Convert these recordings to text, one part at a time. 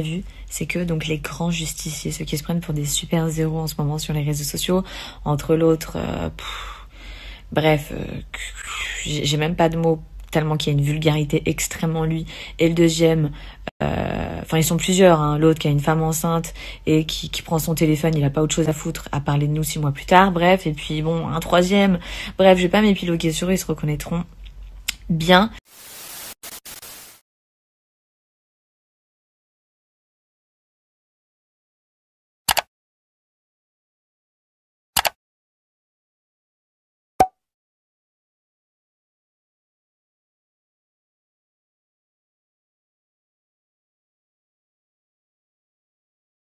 j'aurais vu, c'est que donc les grands justiciers, ceux qui se prennent pour des super zéros en ce moment sur les réseaux sociaux, entre l'autre, bref, j'ai même pas de mots tellement qu'il y a une vulgarité extrême en lui. Et le deuxième, enfin ils sont plusieurs, hein. L'autre qui a une femme enceinte et qui prend son téléphone, il a pas autre chose à foutre à parler de nous 6 mois plus tard, bref. Et puis bon, un troisième, bref, je vais pas m'épiloguer sur eux, ils se reconnaîtront bien.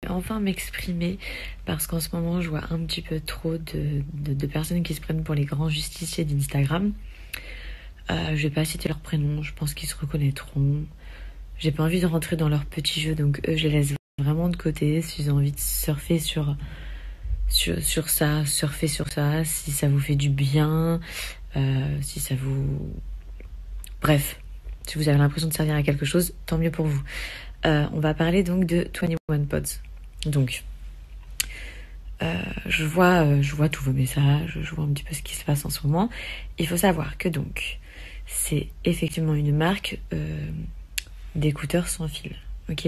Enfin m'exprimer parce qu'en ce moment je vois un petit peu trop de personnes qui se prennent pour les grands justiciers d'Instagram. Je vais pas citer leurs prénoms, je pense qu'ils se reconnaîtront. J'ai pas envie de rentrer dans leur petit jeu, donc eux je les laisse vraiment de côté. Si vous avez envie de surfer sur ça, surfer sur ça, si ça vous fait du bien, si ça vous... Bref, si vous avez l'impression de servir à quelque chose, tant mieux pour vous. On va parler donc de 21 Pods. Donc, je vois tous vos messages, je vois un petit peu ce qui se passe en ce moment. Il faut savoir que donc, c'est effectivement une marque d'écouteurs sans fil. Ok,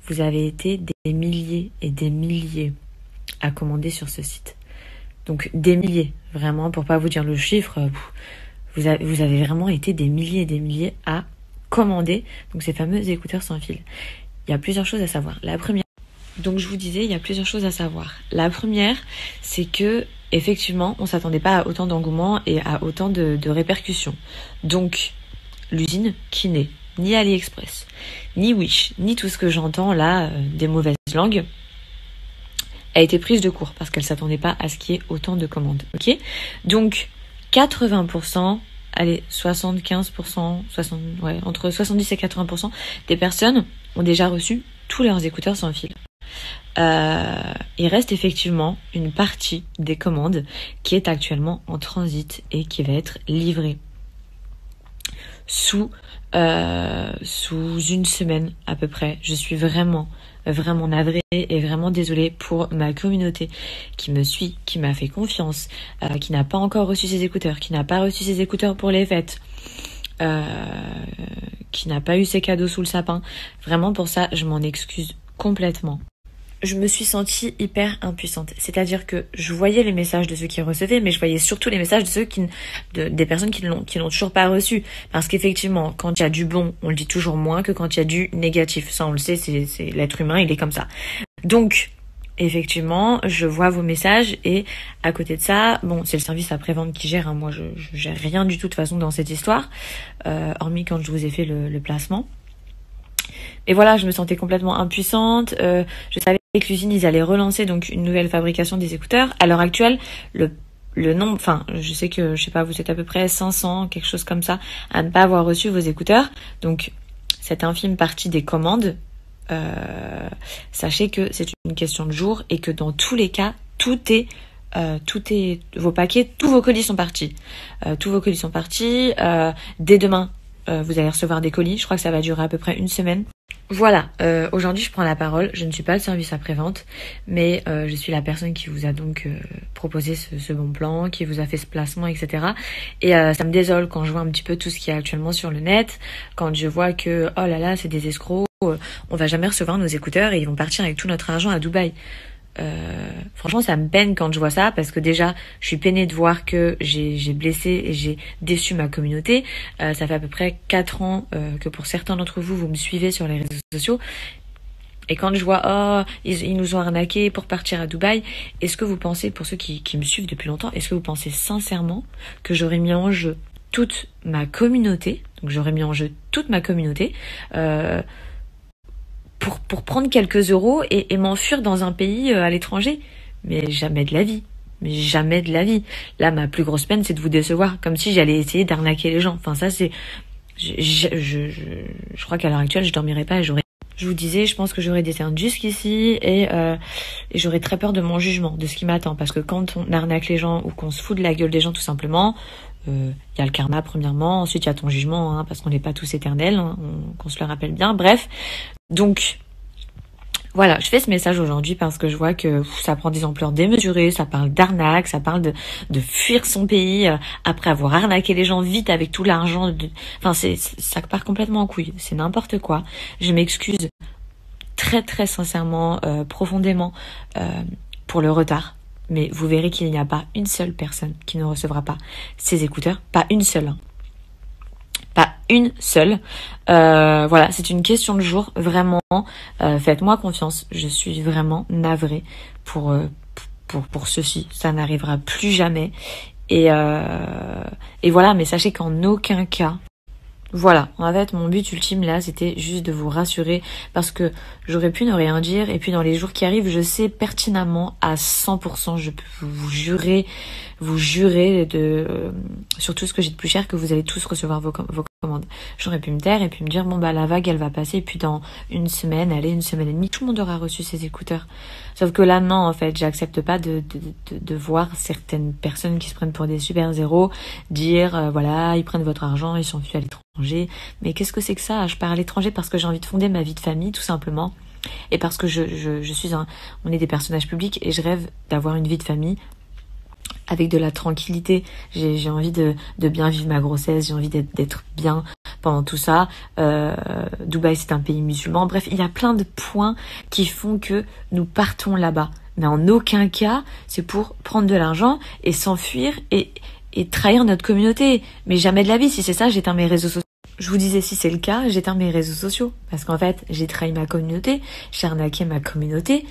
vous avez été des milliers et des milliers à commander sur ce site. Donc des milliers, vraiment, pour pas vous dire le chiffre, vous avez vraiment été des milliers et des milliers à commander donc ces fameux écouteurs sans fil. Il y a plusieurs choses à savoir. La première, donc je vous disais, il y a plusieurs choses à savoir. La première, c'est que effectivement, on s'attendait pas à autant d'engouement et à autant de répercussions. Donc l'usine qui n'est ni AliExpress, ni Wish, ni tout ce que j'entends là, des mauvaises langues, a été prise de court parce qu'elle s'attendait pas à ce qu'il y ait autant de commandes. Ok, donc 80%, allez 75%, entre 70 et 80% des personnes ont déjà reçu tous leurs écouteurs sans fil. Il reste effectivement une partie des commandes qui est actuellement en transit et qui va être livrée sous une semaine à peu près. Je suis vraiment navrée et vraiment désolée pour ma communauté qui me suit, qui m'a fait confiance, qui n'a pas encore reçu ses écouteurs, qui n'a pas reçu ses écouteurs pour les fêtes, qui n'a pas eu ses cadeaux sous le sapin. Vraiment pour ça, je m'en excuse complètement. Je me suis sentie hyper impuissante. C'est-à-dire que je voyais les messages de ceux qui recevaient, mais je voyais surtout les messages de ceux des personnes qui l'ont toujours pas reçu. Parce qu'effectivement, quand il y a du bon, on le dit toujours moins que quand il y a du négatif. Ça, on le sait, c'est l'être humain, il est comme ça. Donc, effectivement, je vois vos messages et à côté de ça, bon, c'est le service après-vente qui gère, hein. Moi, je gère rien du tout de toute façon dans cette histoire, hormis quand je vous ai fait le placement. Et voilà, je me sentais complètement impuissante. Je savais que l'usine, ils allaient relancer donc une nouvelle fabrication des écouteurs. À l'heure actuelle, le nombre, enfin, je sais que, je sais pas, vous êtes à peu près 500, quelque chose comme ça, à ne pas avoir reçu vos écouteurs. Donc, cette infime partie des commandes, sachez que c'est une question de jours et que dans tous les cas, vos paquets, tous vos colis sont partis. Tous vos colis sont partis. Dès demain, vous allez recevoir des colis. Je crois que ça va durer à peu près une semaine. Voilà, aujourd'hui je prends la parole. Je ne suis pas le service après-vente, mais je suis la personne qui vous a donc proposé ce bon plan, qui vous a fait ce placement, etc. Et ça me désole quand je vois un petit peu tout ce qu'il y a actuellement sur le net, quand je vois que, oh là là, c'est des escrocs, on va jamais recevoir nos écouteurs et ils vont partir avec tout notre argent à Dubaï. Franchement, ça me peine quand je vois ça parce que déjà, je suis peinée de voir que j'ai blessé et j'ai déçu ma communauté. Ça fait à peu près 4 ans que pour certains d'entre vous, vous me suivez sur les réseaux sociaux. Et quand je vois, oh, ils nous ont arnaqués pour partir à Dubaï, est-ce que vous pensez, pour ceux qui me suivent depuis longtemps, est-ce que vous pensez sincèrement que j'aurais mis en jeu toute ma communauté, donc j'aurais mis en jeu toute ma communauté, pour prendre quelques euros et m'enfuir dans un pays à l'étranger? Mais jamais de la vie. Mais jamais de la vie. Là, ma plus grosse peine, c'est de vous décevoir. Comme si j'allais essayer d'arnaquer les gens. Enfin, ça, c'est... Je crois qu'à l'heure actuelle, je dormirais pas et je vous disais, je pense que j'aurais des cernes jusqu'ici et j'aurais très peur de mon jugement, de ce qui m'attend. Parce que quand on arnaque les gens ou qu'on se fout de la gueule des gens, tout simplement, y a le karma, premièrement. Ensuite, il y a ton jugement, hein, parce qu'on n'est pas tous éternels, hein, qu'on se le rappelle bien. Bref. Donc, Voilà, je fais ce message aujourd'hui parce que je vois que ça prend des ampleurs démesurées, ça parle d'arnaque, ça parle de fuir son pays après avoir arnaqué les gens vite avec tout l'argent. Enfin, ça part complètement en couille, c'est n'importe quoi. Je m'excuse très très sincèrement, profondément pour le retard. Mais vous verrez qu'il n'y a pas une seule personne qui ne recevra pas ces écouteurs, pas une seule. Pas une seule. Voilà, c'est une question de jour, vraiment. Faites-moi confiance. Je suis vraiment navrée pour ceci. Ça n'arrivera plus jamais. Et voilà, mais sachez qu'en aucun cas, voilà, en fait, mon but ultime là, c'était juste de vous rassurer parce que j'aurais pu ne rien dire et puis dans les jours qui arrivent, je sais pertinemment à 100%, je peux vous jurer sur tout ce que j'ai de plus cher que vous allez tous recevoir vos commandes. J'aurais pu me taire et puis me dire bon bah la vague elle va passer et puis dans une semaine, allez, une semaine et demie, tout le monde aura reçu ses écouteurs. Sauf que là non, en fait, j'accepte pas de voir certaines personnes qui se prennent pour des super zéros dire voilà, ils prennent votre argent, ils s'enfuient à l'étranger. Mais qu'est-ce que c'est que ça? Je pars à l'étranger parce que j'ai envie de fonder ma vie de famille, tout simplement. Et parce que on est des personnages publics et je rêve d'avoir une vie de famille avec de la tranquillité. J'ai envie de bien vivre ma grossesse, j'ai envie d'être bien pendant tout ça. Dubaï, c'est un pays musulman. Bref, il y a plein de points qui font que nous partons là-bas. Mais en aucun cas, c'est pour prendre de l'argent et s'enfuir et trahir notre communauté. Mais jamais de la vie. Si c'est ça, j'éteins mes réseaux sociaux. Je vous disais, si c'est le cas, j'éteins mes réseaux sociaux. Parce qu'en fait, j'ai trahi ma communauté, j'ai arnaqué ma communauté.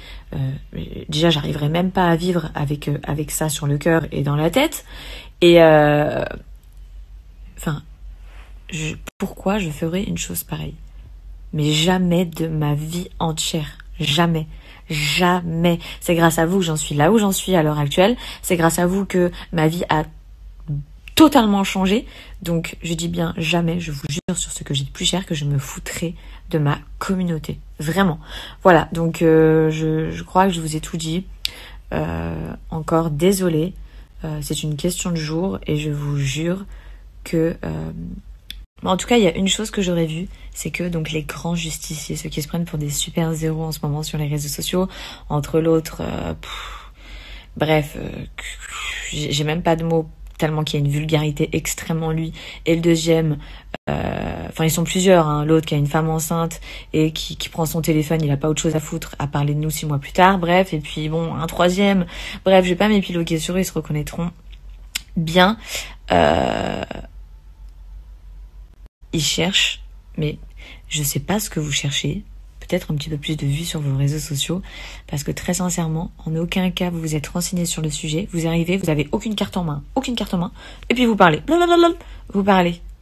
Déjà, j'arriverai même pas à vivre avec ça sur le cœur et dans la tête. Et pourquoi je ferais une chose pareille? Mais jamais de ma vie entière. Jamais. Jamais. C'est grâce à vous que j'en suis là où j'en suis à l'heure actuelle. C'est grâce à vous que ma vie a totalement changé. Donc je dis bien jamais, je vous jure sur ce que j'ai de plus cher, que je me foutrai de ma communauté. Vraiment. Voilà, donc je crois que je vous ai tout dit. Encore désolée. C'est une question de jour et je vous jure que... En tout cas, il y a une chose que j'aurais vue, c'est que donc les grands justiciers, ceux qui se prennent pour des super zéros en ce moment sur les réseaux sociaux, entre l'autre... j'ai même pas de mots tellement qu'il y a une vulgarité extrême en lui. Et le deuxième, ils sont plusieurs, hein. L'autre qui a une femme enceinte et qui prend son téléphone, il a pas autre chose à foutre à parler de nous 6 mois plus tard. Bref, et puis bon, un troisième. Bref, je vais pas m'épiloguer sur eux, ils se reconnaîtront bien. Ils cherchent, mais je sais pas ce que vous cherchez. Peut-être un petit peu plus de vues sur vos réseaux sociaux, parce que très sincèrement, en aucun cas vous vous êtes renseigné sur le sujet, vous arrivez, vous avez aucune carte en main, et puis vous parlez,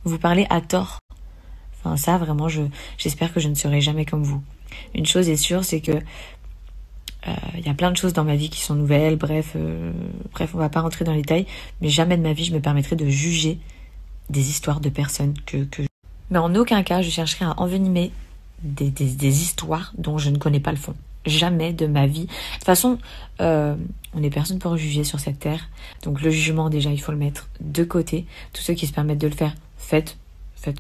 vous parlez à tort. Enfin ça vraiment, j'espère que je ne serai jamais comme vous. Une chose est sûre, c'est que y a plein de choses dans ma vie qui sont nouvelles, bref, on va pas rentrer dans les détails, mais jamais de ma vie je me permettrai de juger des histoires de personnes mais en aucun cas je chercherai à envenimer des histoires dont je ne connais pas le fond. Jamais de ma vie. De toute façon, on n'est personne pour juger sur cette terre. Donc le jugement, déjà, il faut le mettre de côté. Tous ceux qui se permettent de le faire, faites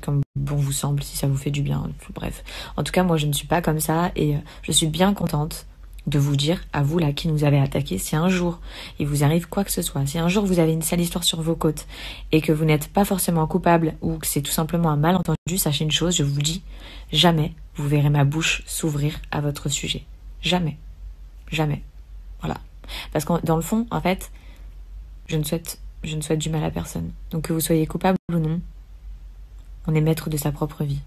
comme bon vous semble, si ça vous fait du bien. Bref. En tout cas, moi, je ne suis pas comme ça et je suis bien contente de vous dire, à vous là qui nous avez attaqué, si un jour il vous arrive quoi que ce soit, si un jour vous avez une sale histoire sur vos côtes et que vous n'êtes pas forcément coupable ou que c'est tout simplement un malentendu, sachez une chose, je vous dis, jamais vous verrez ma bouche s'ouvrir à votre sujet. Jamais. Jamais. Voilà. Parce que dans le fond, en fait, je ne souhaite du mal à personne. Donc que vous soyez coupable ou non, on est maître de sa propre vie.